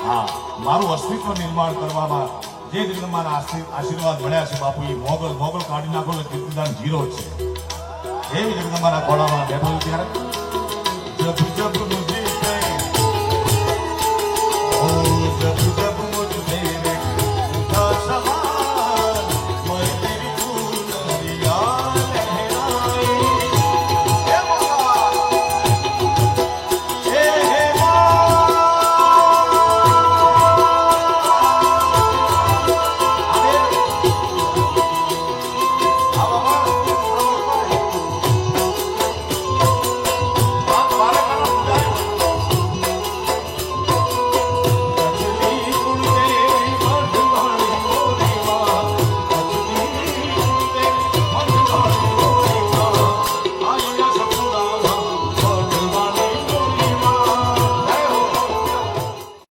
હા, મારું અસ્તિત્વ નિર્માણ કરવામાં જે જગદંબાના આશીર્વાદ મળ્યા છે બાપુ, એ મોગલ કાઢી નાખો એટલે કીર્તિદાન જીરો છે. એવી જગદંબાના ખોળામાં બેઠો છું ત્યારે જબ જબ